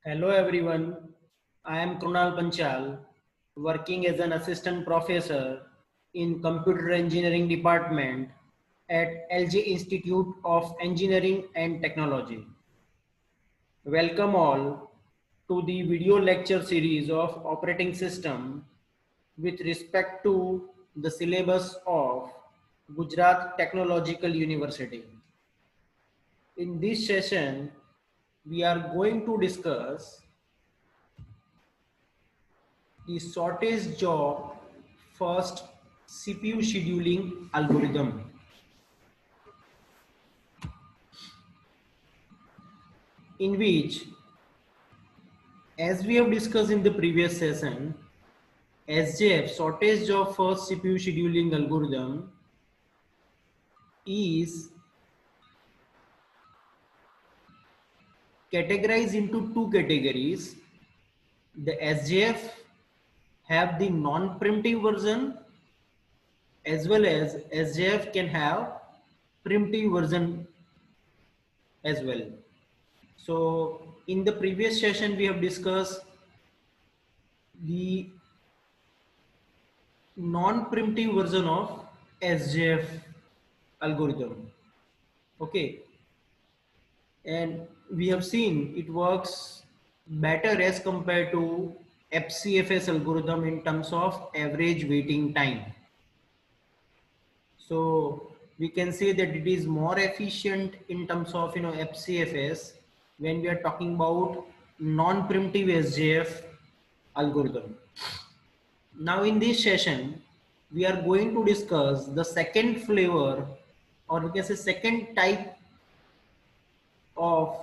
Hello everyone, I am Krunal Panchal, working as an assistant professor in Computer Engineering Department at LG Institute of Engineering and Technology. Welcome all to the video lecture series of operating system with respect to the syllabus of Gujarat Technological University. In this session, we are going to discuss the shortest job first CPU scheduling algorithm, in which, as we have discussed in the previous session, SJF shortest job first CPU scheduling algorithm is categorized into two categories. The SJF have the non-preemptive version, as well as SJF can have preemptive version as well. So in the previous session, we have discussed the non-preemptive version of SJF algorithm. Okay, and we have seen it works better as compared to FCFS algorithm in terms of average waiting time. So we can say that it is more efficient in terms of FCFS when we are talking about non-preemptive SJF algorithm. Now in this session, we are going to discuss the second flavor, or we can say second type of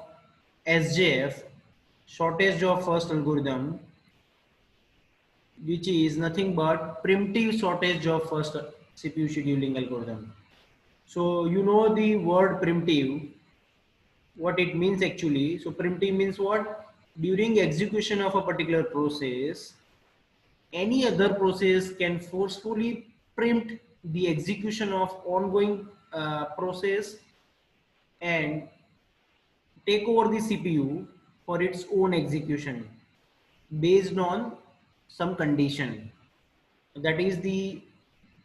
SJF, shortest job first algorithm, which is nothing but primitive shortest job first CPU scheduling algorithm. So you know the word primitive, what it means actually. So primitive means what? During execution of a particular process, any other process can forcefully preempt the execution of ongoing process and take over the CPU for its own execution based on some condition. That is the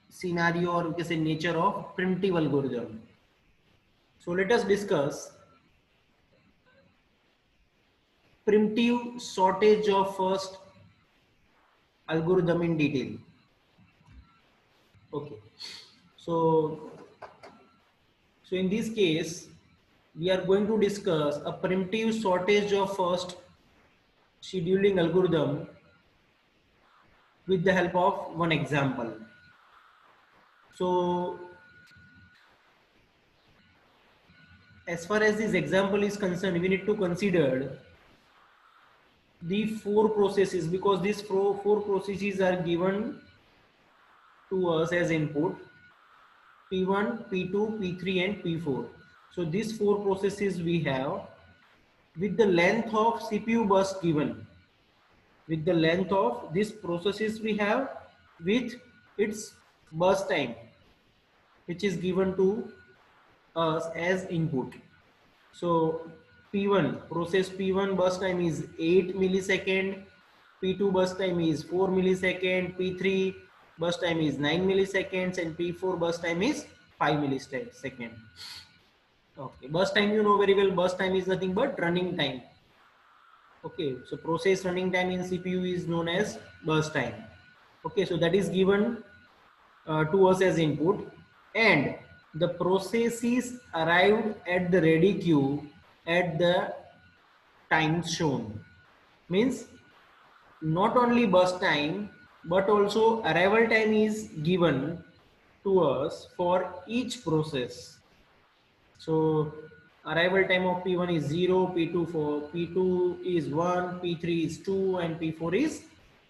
scenario, or we can say nature of primitive algorithm. So let us discuss primitive shortage of first algorithm in detail. Okay, so in this case, we are going to discuss a primitive shortage of first scheduling algorithm with the help of one example. So as far as this example is concerned, we need to consider the four processes, because these four processes are given to us as input: P1, P2, P3 and P4. So these four processes we have with the length of CPU bus given, with the length of these processes we have with its bus time, which is given to us as input. So P1, process P1 bus time is 8 millisecond, P2 bus time is 4 millisecond, P3 bus time is 9 milliseconds, and P4 bus time is 5 millisecond. Okay, bus time, you know very well, bus time is nothing but running time. Okay, so process running time in CPU is known as bus time. Okay, so that is given to us as input, and the processes arrived at the ready queue at the time shown. Means not only bus time but also arrival time is given to us for each process. So arrival time of P1 is 0, P2 P2 is 1, P3 is 2 and P4 is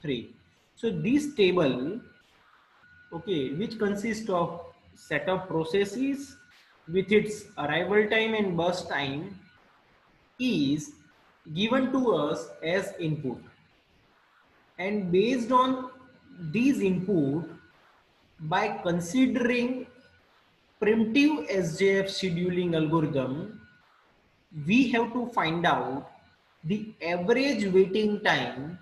3. So this table, okay, which consists of set of processes with its arrival time and burst time, is given to us as input, and based on these input, by considering primitive SJF scheduling algorithm, we have to find out the average waiting time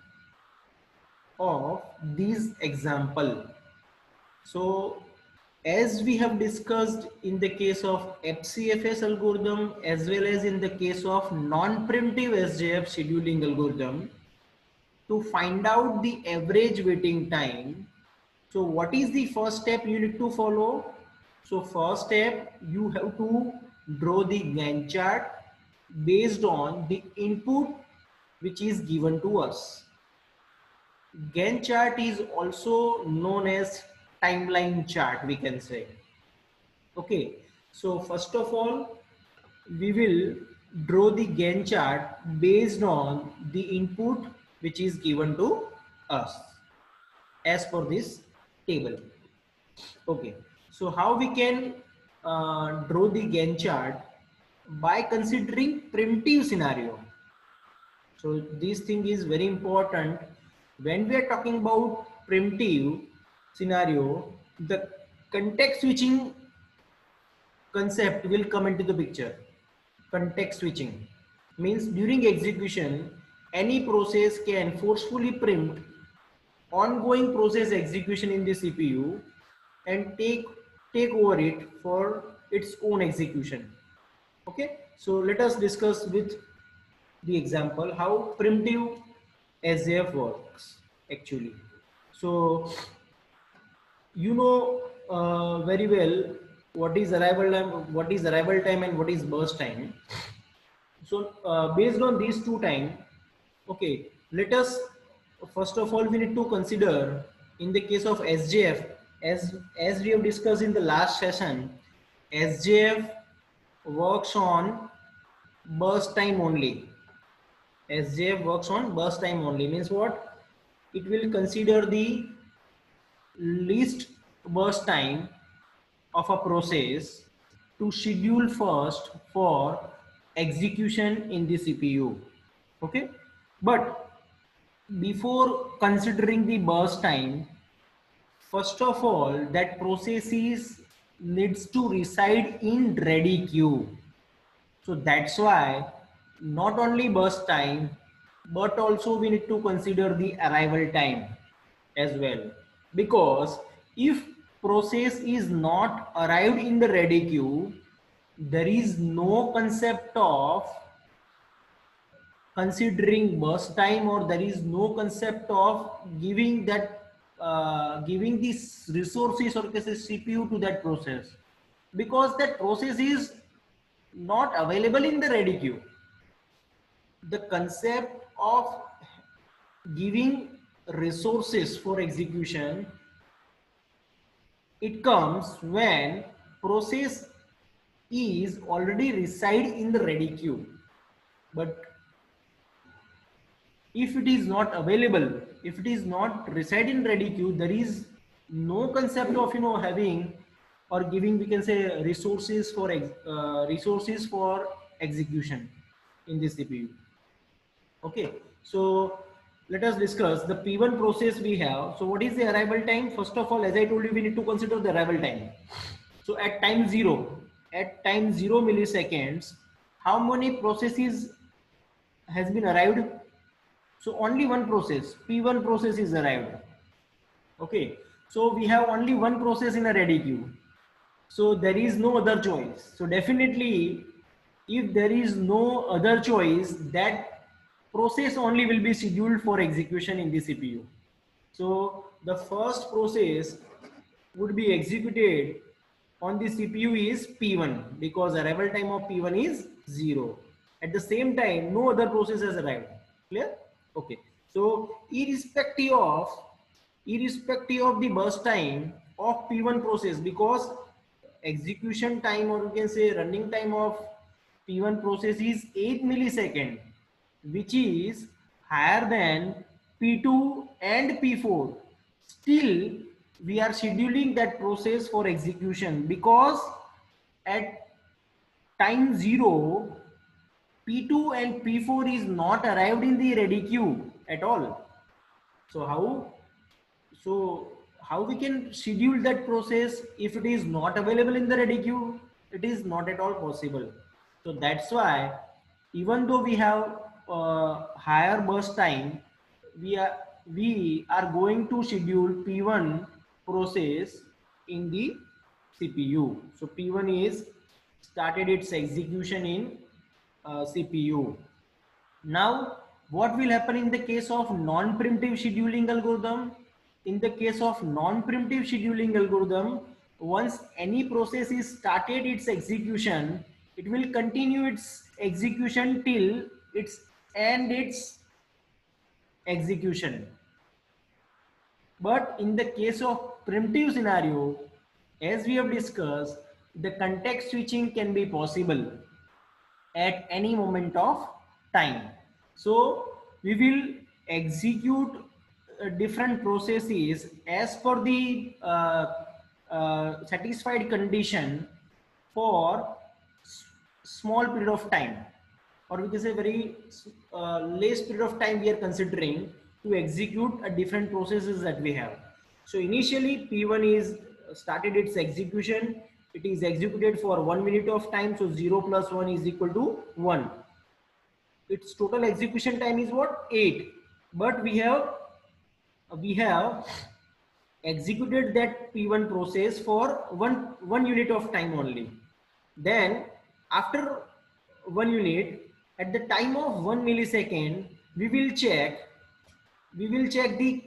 of these example. So as we have discussed in the case of FCFS algorithm as well as in the case of non-preemptive SJF scheduling algorithm, to find out the average waiting time, so what is the first step you need to follow? So first step, you have to draw the Gantt chart based on the input which is given to us. Gantt chart is also known as timeline chart, we can say. Okay, so first of all, we will draw the Gantt chart based on the input which is given to us as per this table. Okay, so how we can draw the Gantt chart? By considering primitive scenario. So this thing is very important. When we are talking about primitive scenario, the context switching concept will come into the picture. Context switching means during execution, any process can forcefully preempt ongoing process execution in the CPU and take over it for its own execution. Okay, so let us discuss with the example how primitive SJF works actually. So you know very well what is arrival time and what is burst time. So based on these two time, okay, let us first of all we need to consider in the case of SJF, as we have discussed in the last session, SJF works on burst time only. SJF works on burst time only means what? It will consider the least burst time of a process to schedule first for execution in the CPU. Okay, but before considering the burst time, first of all that process needs to reside in ready queue. So that's why not only burst time, but also we need to consider the arrival time as well. Because if process is not arrived in the ready queue, there is no concept of considering burst time, or there is no concept of giving that giving these resources or CPU to that process, because that process is not available in the ready queue. The concept of giving resources for execution, it comes when process is already reside in the ready queue. But if it is not available, if it is not reside in ready queue, there is no concept of having or giving, we can say, resources for execution in the CPU. Okay, so let us discuss the P1 process we have. So what is the arrival time? First of all, as I told you, we need to consider the arrival time. So at time 0 milliseconds, how many processes has been arrived? So only one process, P1 process is arrived. Okay, so we have only one process in a ready queue. So there is no other choice. So definitely, if there is no other choice, that process only will be scheduled for execution in the CPU. So the first process would be executed on the CPU is P1, because arrival time of P1 is 0. At the same time, no other process has arrived. Clear? Okay. So irrespective of the burst time of P1 process, because execution time, or you can say running time of P1 process is 8 millisecond, which is higher than P2 and P4. Still, we are scheduling that process for execution, because at time 0, P2 and P4 is not arrived in the ready queue at all. So how we can schedule that process if it is not available in the ready queue? It is not at all possible. So that's why, even though we have higher burst time, we are we are going to schedule P1 process in the CPU. So P1 is started its execution in CPU. Now, what will happen in the case of non-preemptive scheduling algorithm? In the case of non-preemptive scheduling algorithm, once any process is started its execution, it will continue its execution till its end its execution. But in the case of preemptive scenario, as we have discussed, the context switching can be possible at any moment of time. So we will execute different processes as per the satisfied condition for small period of time, or we can say very less period of time we are considering to execute a different processes that we have. So initially P1 is started its execution. It is executed for 1 minute of time. So 0 plus 1 is equal to 1. Its total execution time is what? 8. But we have executed that P1 process for one unit of time only. Then after 1 unit, at the time of 1 millisecond, we will check the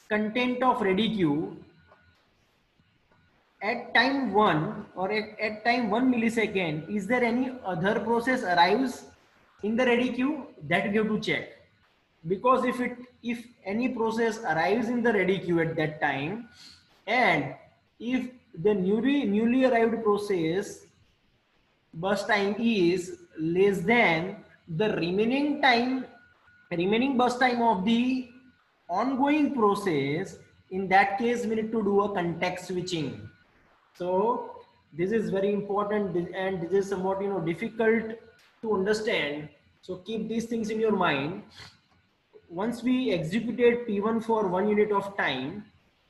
content of ready queue at time 1, or at time 1 millisecond. Is there any other process arrives in the ready queue? That we have to check, because if any process arrives in the ready queue at that time, and if the newly arrived process burst time is less than the remaining burst time of the ongoing process, in that case we need to do a context switching. So this is very important, and this is somewhat difficult to understand. So keep these things in your mind. Once we executed P1 for 1 unit of time,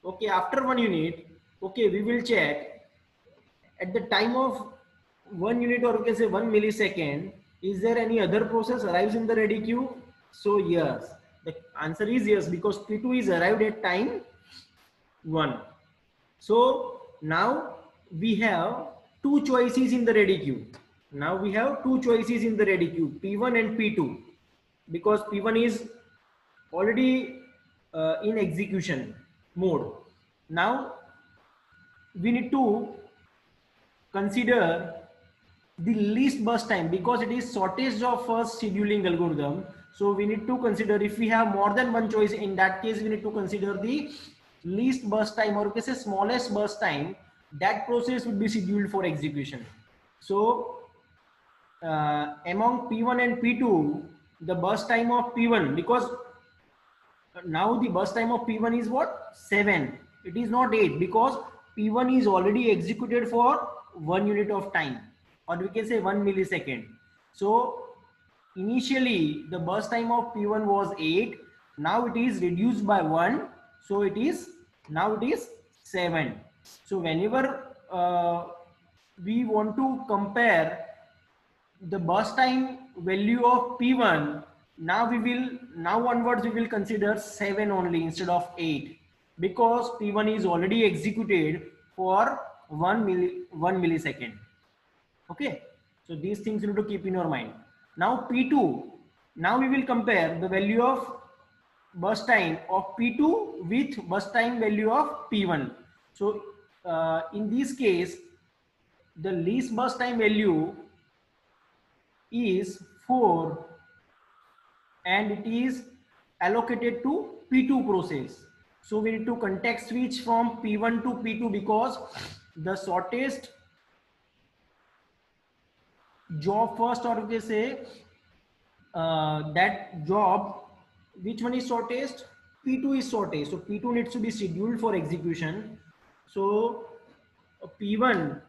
okay, after 1 unit, okay, we will check at the time of 1 unit, or we can say 1 millisecond, is there any other process arrives in the ready queue? So yes, the answer is yes, because P2 is arrived at time 1. So now we have two choices in the ready queue. Now we have two choices in the ready queue, P1 and P2, because P1 is already in execution mode. Now we need to consider the least burst time, because it is shortest of first scheduling algorithm. So we need to consider, if we have more than one choice, in that case we need to consider the least burst time, or we can say smallest burst time, that process would be scheduled for execution. So among P1 and P2, the burst time of P1, because now the burst time of P1 is what? 7. It is not 8, because P1 is already executed for 1 unit of time, or we can say 1 millisecond. So initially the burst time of P1 was 8. Now it is reduced by 1. So it is 7. So whenever we want to compare the burst time value of P1, now onwards we will consider 7 only instead of 8, because P1 is already executed for 1 millisecond. Okay, so these things you need to keep in your mind. Now P2, now we will compare the value of burst time of P2 with burst time value of P1. So in this case, the least burst time value is 4, and it is allocated to P2 process. So we need to context switch from P1 to P2, because the shortest job first, or we say that job, which one is shortest? P2 is shortest. So P2 needs to be scheduled for execution. So P1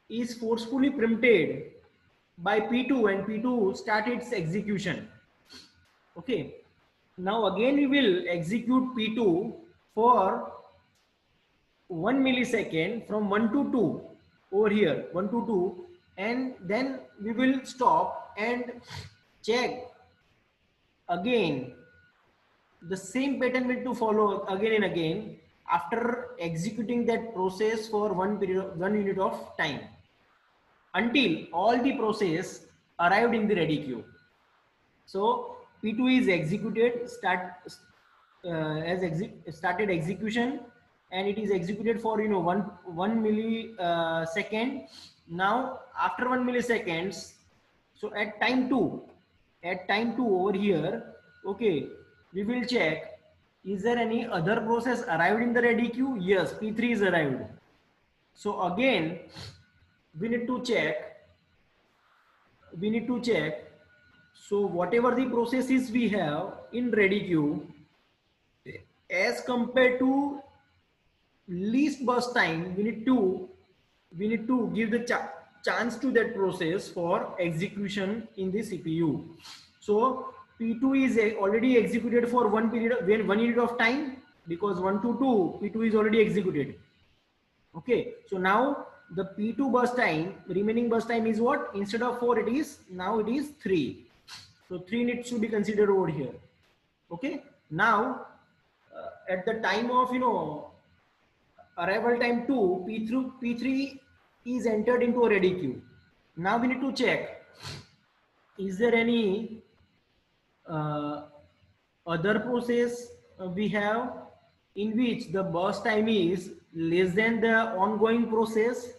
is forcefully preempted by P2, and P2 start its execution. Okay. Now again we will execute P2 for 1 millisecond from 1 to 2 over here, 1 to 2, and then we will stop and check again the same pattern will to follow again and again after executing that process for one unit of time until all the process arrived in the ready queue. So P2 is executed, started execution, and it is executed for one millisecond. Now after 1 milliseconds, so at time two over here, okay, we will check, is there any other process arrived in the ready queue? Yes, P3 is arrived. So again, we need to check we need to check. So whatever the processes we have in ready queue, as compared to least burst time, we need to give the chance to that process for execution in the CPU. So P2 is already executed for one unit of time, because 1 to 2 P2 is already executed. Okay, so now the P2 burst time, remaining burst time is what? Instead of 4, now it is 3. So 3 needs to be considered over here. Okay, now at the time of arrival time 2, P3 is entered into a ready queue. Now we need to check, is there any uh, other process we have in which the burst time is less than the ongoing process.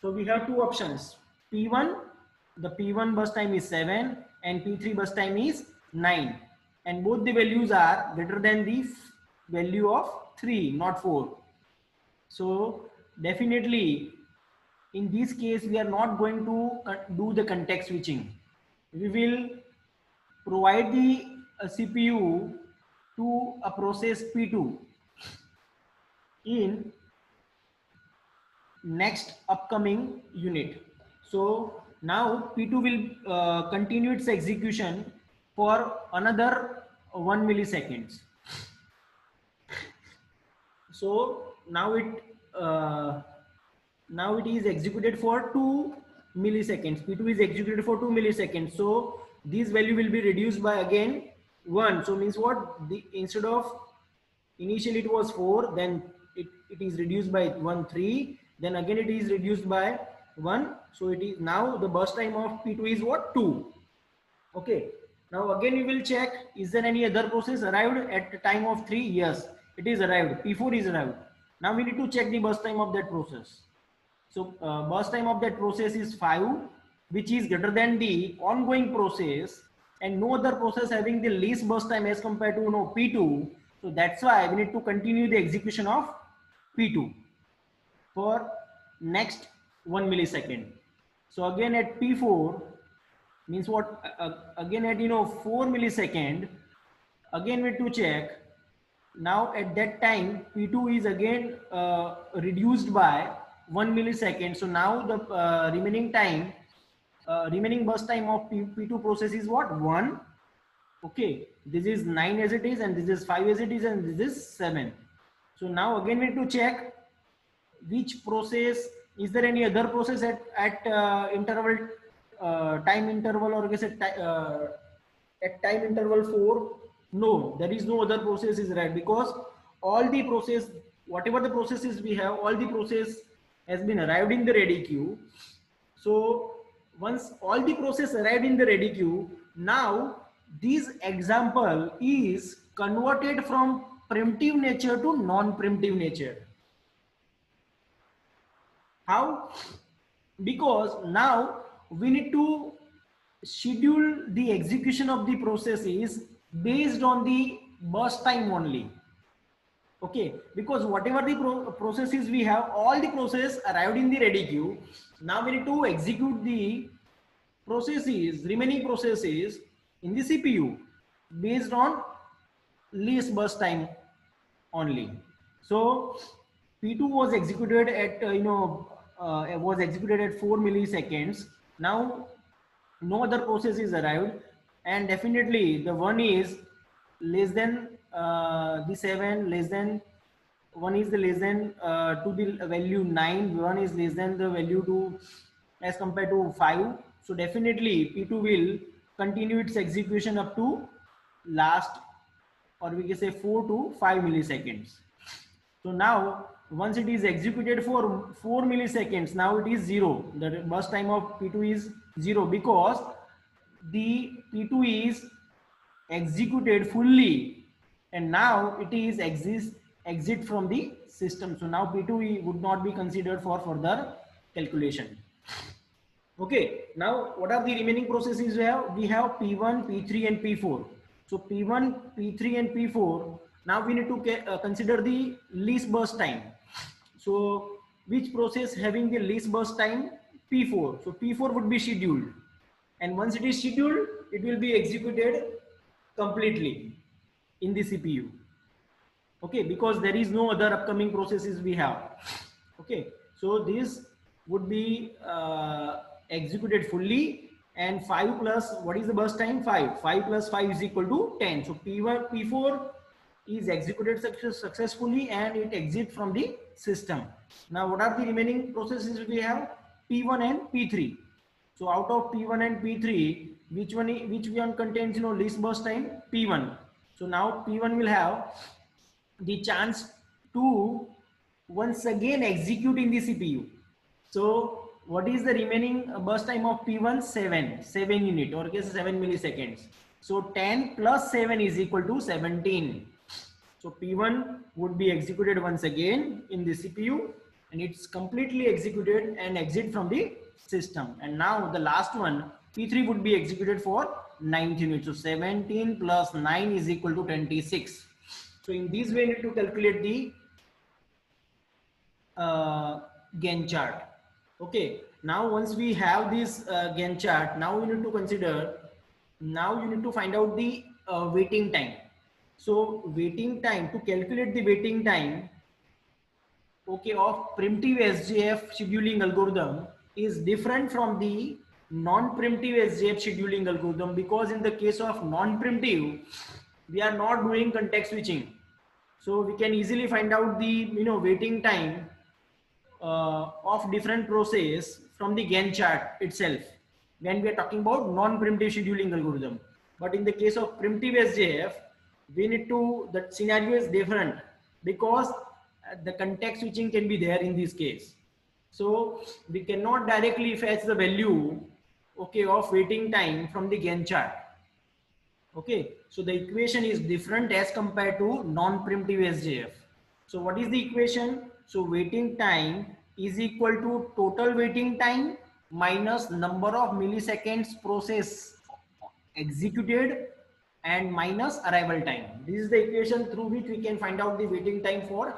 So we have two options. P1, the P1 burst time is 7 and P3 burst time is 9, and both the values are greater than the value of 3, not 4. So definitely in this case we are not going to do the context switching. We will provide the CPU to a process P2 in next upcoming unit. So now P2 will continue its execution for another 1 milliseconds. So now it is executed for 2 milliseconds. P2 is executed for 2 milliseconds. So this value will be reduced by again 1. So means what? Instead of initially it was 4, then it is reduced by 1, 3, then again it is reduced by 1. So it is now the burst time of P2 is what? 2. Okay. Now again we will check, is there any other process arrived at the time of 3? Yes, it is arrived. P4 is arrived. Now we need to check the burst time of that process. So burst time of that process is 5, which is greater than the ongoing process, and no other process having the least burst time as compared to P2. So that's why we need to continue the execution of P2 for next 1 millisecond. So again at P4 means what? Again at 4 millisecond. Again we need to check. Now at that time P2 is again reduced by 1 millisecond. So now the remaining burst time of P2 process is what? 1. Okay, this is 9 as it is, and this is 5 as it is, and this is 7. So now again we need to check which process, is there any other process at interval time interval, or at time interval 4? No, there is no other process is right, because all the process, whatever the processes we have, all the process has been arrived in the ready queue. So once all the process arrived in the ready queue, now this example is converted from primitive nature to non-primitive nature. How? Because now we need to schedule the execution of the processes based on the burst time only. Okay, because whatever the processes we have, all the process arrived in the ready queue. Now we need to execute the processes, remaining processes in the CPU based on least burst time only. So P2 was executed at was executed at 4 milliseconds. Now no other process is arrived, and definitely the one is less than the 7, less than 1 is the less than to the value 9, 1 is less than the value 2 as compared to 5. So definitely P2 will continue its execution up to last, or we can say 4 to 5 milliseconds. So now once it is executed for 4 milliseconds, now it is 0. The burst time of P2 is 0 because the P2 is executed fully and now it is exit from the system. So now P2 would not be considered for further calculation. Okay, now what are the remaining processes we have? We have P1, P3 and P4. So P1, P3 and P4. Now we need to consider the least burst time. So which process having the least burst time? P4. So P4 would be scheduled. And once it is scheduled, it will be executed completely in the CPU. Okay, because there is no other upcoming processes we have. Okay, so this would be executed fully, and 5 plus, what is the burst time? 5 plus 5 is equal to 10. So P1 P4 is executed successfully and it exits from the system. Now what are the remaining processes we have? P1 and P3. So out of P1 and P3, which one contains least burst time? P1. So now P1 will have the chance to once again execute in the CPU. So what is the remaining burst time of P1? 7 unit, or guess 7 milliseconds. So 10 plus 7 is equal to 17. So P1 would be executed once again in the CPU and it's completely executed and exit from the system. And now the last one, P3 would be executed for 19 minutes. So 17 plus 9 is equal to 26. So in this way, you need to calculate the Gantt chart. Okay. Now once we have this Gantt chart, now we need to consider. Now you need to find out the waiting time. So waiting time, to calculate the waiting time, okay, of primitive SJF scheduling algorithm is different from the non-primitive SJF scheduling algorithm, because in the case of non-primitive, we are not doing context switching. So we can easily find out the waiting time of different process from the Gantt chart itself when we are talking about non-primitive scheduling algorithm. But in the case of primitive SJF, we need to, the scenario is different because the context switching can be there in this case. So we cannot directly fetch the value, okay, of waiting time from the Gantt chart. Okay, so the equation is different as compared to non-primitive SJF. So what is the equation? So waiting time is equal to total waiting time minus number of milliseconds process executed and minus arrival time. This is the equation through which we can find out the waiting time for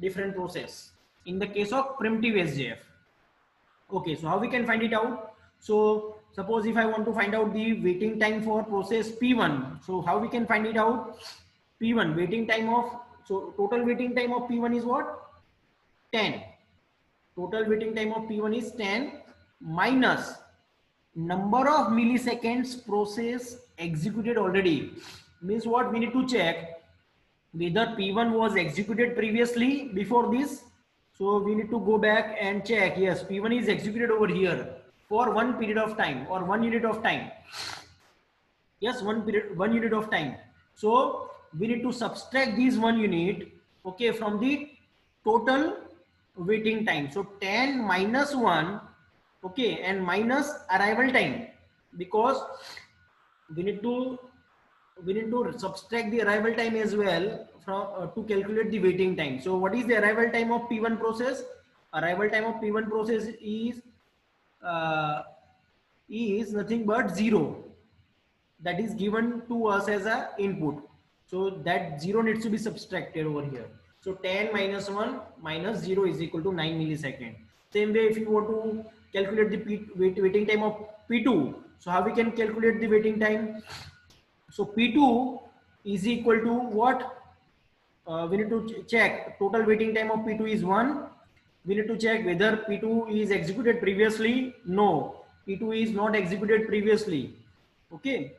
different process in the case of primitive SJF. Okay, so how we can find it out? So suppose if I want to find out the waiting time for process P1, so how we can find it out? P1 waiting time of, so total waiting time of P1 is what? 10. Total waiting time of P1 is 10 minus number of milliseconds process executed already. Means what? We need to check whether P1 was executed previously before this. So we need to go back and check. Yes, P1 is executed over here for one period of time or 1 unit of time. Yes, 1 unit of time. So we need to subtract these 1 unit, okay, from the total waiting time. So 10 minus 1, okay, and minus arrival time, because we need to subtract the arrival time as well from to calculate the waiting time. So what is the arrival time of P1 process? Arrival time of P1 process is nothing but 0. That is given to us as a input. So that 0 needs to be subtracted over here. So 10 minus 1 minus 0 is equal to 9 milliseconds. Same way, if you want to calculate the waiting time of P2, so how we can calculate the waiting time? So P2 is equal to what? We need to check total waiting time of P2 is 1. We need to check whether P2 is executed previously. No, P2 is not executed previously. Okay,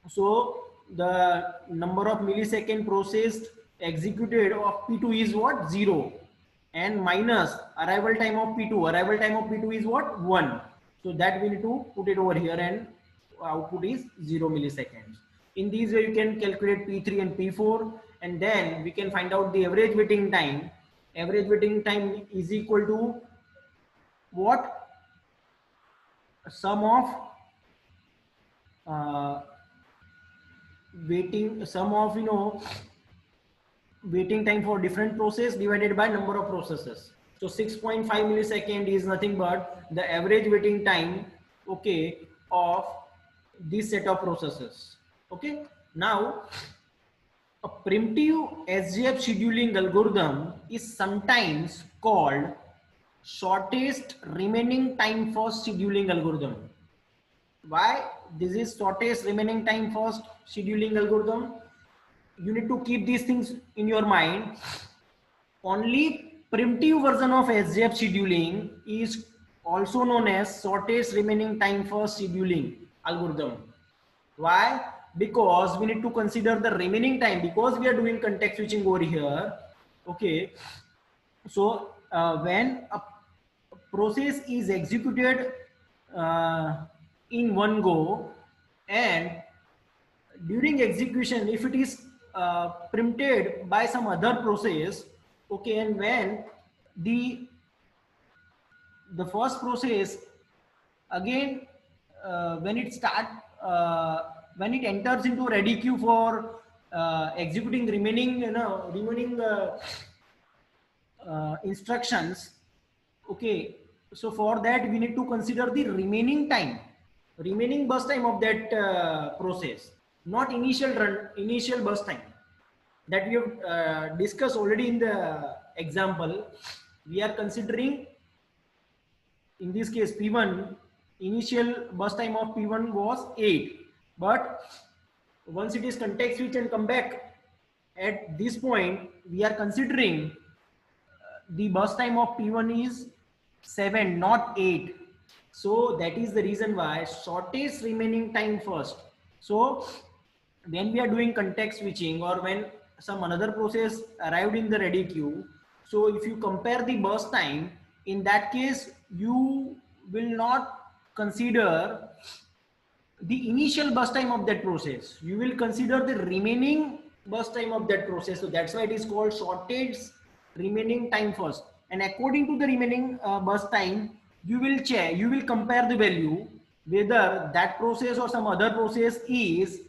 so the number of millisecond processed executed of P2 is what? 0, and minus arrival time of P2. Arrival time of P2 is what? 1. So that we need to put it over here, and output is 0 milliseconds. In these way you can calculate P3 and P4, and then we can find out the average waiting time. Average waiting time is equal to what? Sum of sum of waiting time for different process divided by number of processes. So 6.5 millisecond is nothing but the average waiting time, okay, of this set of processes. Okay, now a primitive SGF scheduling algorithm is sometimes called shortest remaining time first scheduling algorithm. Why this is shortest remaining time first scheduling algorithm? You need to keep these things in your mind. Only primitive version of SGF scheduling is also known as shortest remaining time first scheduling algorithm. Why? Because we need to consider the remaining time, because we are doing context switching over here. Okay, so when a process is executed in one go, and during execution if it is preempted by some other process, okay, and when the first process again when it when it enters into ready queue for executing remaining instructions, okay, so for that we need to consider the remaining bus time of that process, not initial bus time that we have discussed already in the example. We are considering in this case P1, initial bus time of P1 was 8, but once it is context switch and come back at this point, we are considering the bus time of P1 is 7, not 8. So that is the reason why shortest remaining time first. So when we are doing context switching or when some another process arrived in the ready queue, so if you compare the burst time, in that case you will not consider the initial burst time of that process, you will consider the remaining burst time of that process. So that's why it is called shortest remaining time first, and according to the remaining burst time you will check, you will compare the value whether that process or some other process is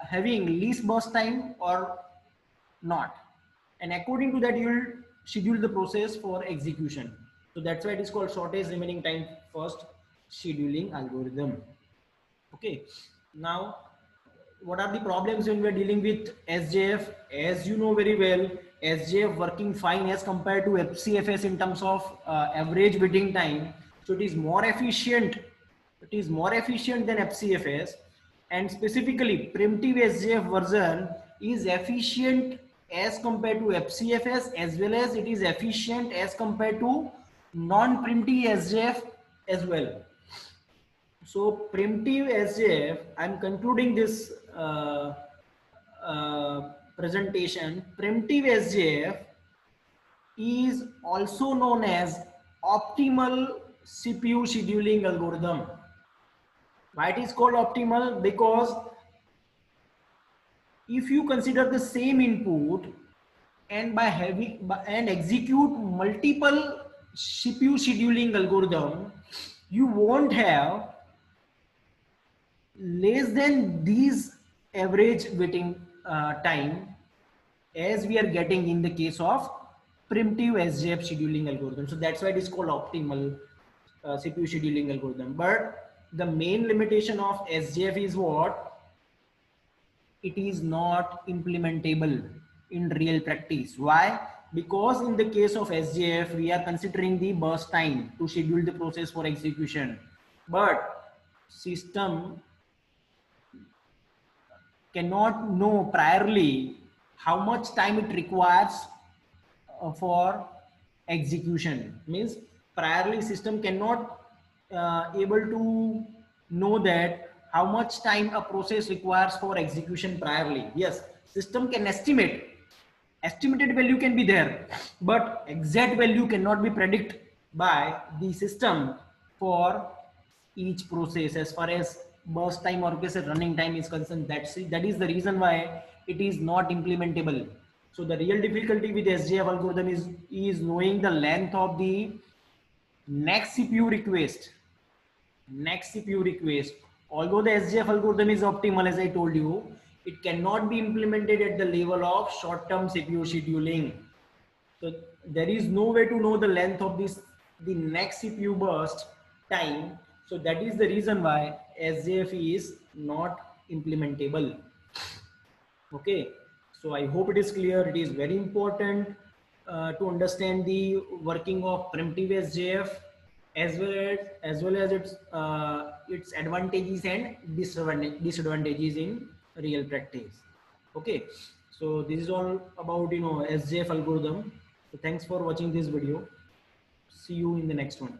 having least burst time or not, and according to that you will schedule the process for execution. So that's why it is called shortest remaining time first scheduling algorithm. Okay, now what are the problems when we are dealing with SJF? As you know very well, SJF working fine as compared to FCFS in terms of average waiting time. So it is more efficient. It is more efficient than FCFS, and specifically primitive SJF version is efficient as compared to FCFS, as well as it is efficient as compared to non-primitive SJF as well. So primitive SJF, I'm concluding this presentation. Primitive SJF is also known as optimal CPU scheduling algorithm. Why it is called optimal? Because if you consider the same input and by having and execute multiple CPU scheduling algorithm, you won't have less than these average waiting time as we are getting in the case of primitive SJF scheduling algorithm. So that's why it is called optimal CPU scheduling algorithm. But the main limitation of SJF is what? It is not implementable in real practice. Why? Because in the case of SJF, we are considering the burst time to schedule the process for execution. But system cannot know priorly how much time it requires for execution. Means priorly system cannot able to know that how much time a process requires for execution priorly. Yes, system can estimate, estimated value can be there, but exact value cannot be predicted by the system for each process as far as burst time or running time is concerned, that is the reason why it is not implementable. So the real difficulty with SJF algorithm is knowing the length of the next CPU request. Although the SJF algorithm is optimal, as I told you, it cannot be implemented at the level of short-term CPU scheduling. So there is no way to know the length of the next CPU burst time. So that is the reason why SJF is not implementable. Okay, so I hope it is clear. It is very important to understand the working of primitive SJF, as well as its advantages and disadvantages in real practice. Okay, so this is all about SJF algorithm. So thanks for watching this video. See you in the next one.